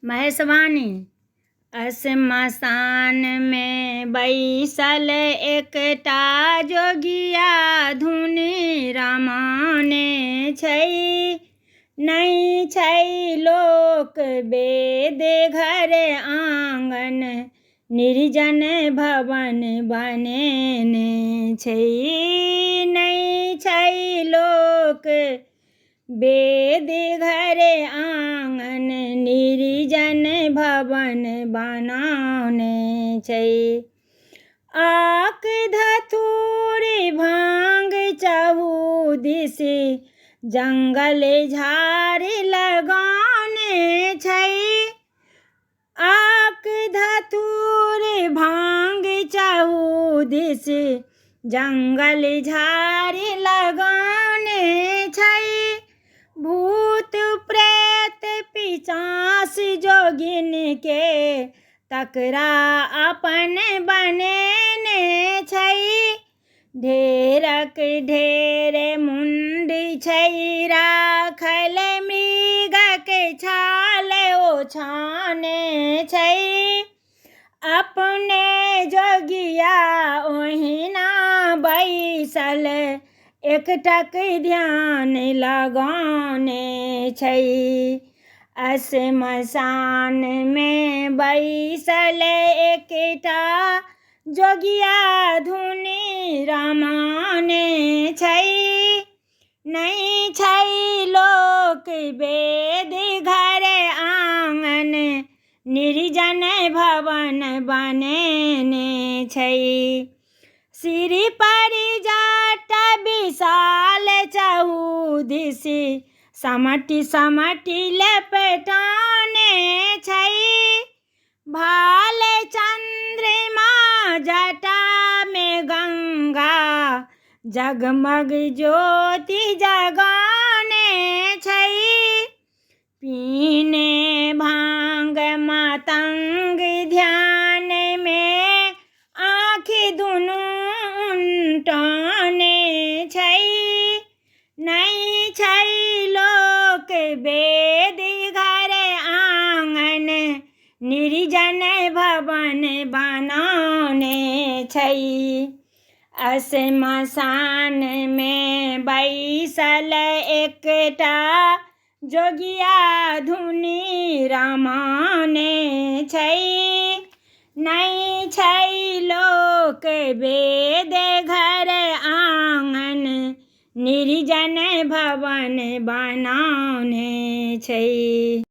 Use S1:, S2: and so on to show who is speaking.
S1: महेशवाणी। श्मशान में बैसल एकटा जोगिया धुनि रामाने छै। नहीं छै लोक वेद घर आंगन, निर्जन भवन बनेने छै। नहीं छै लोक वेद घर आंगन, निर्जन भवन बनाने छै। आक धतूरी भांग चहु दिस, जंगल झाड़ी लगाने छै। आक धतूरी भांग चहु दिस, जंगल झाड़ी लगाने छै। भूत प्रेत पिशाच जोगिन के तकरा अपन बनेने छै। ढेरक ढेर मुंड छै राखल, मृगक छाल ओछाने छै। अपने जोगिया ओहिना बैसल, एकटक ध्यान लगाने छै। श्मशान में बैसल एकटा जोगिया धुनि रामाने छै। नहीं छै लोक वेद घर आंगन, निर्जन भवन बनेने छै। सिर पर जटा विशाल चहु दिस, समटि समटि लपेटाने छै। भाल चंद्रमा जटा में गंगा, जगमग ज्योति जगाने छै। पीने भांग मातंग ध्यान में, आँखि दुनू उनटाने छै। नहीं छै लोक वेद घर आंगन, निर्जन भवन बनाने छै। श्मशान में बैसल एकटा जोगिया धुनि रामाने छै। नहीं छै लोक वेद घर आंगन, निर्जन भवन बनाने छै।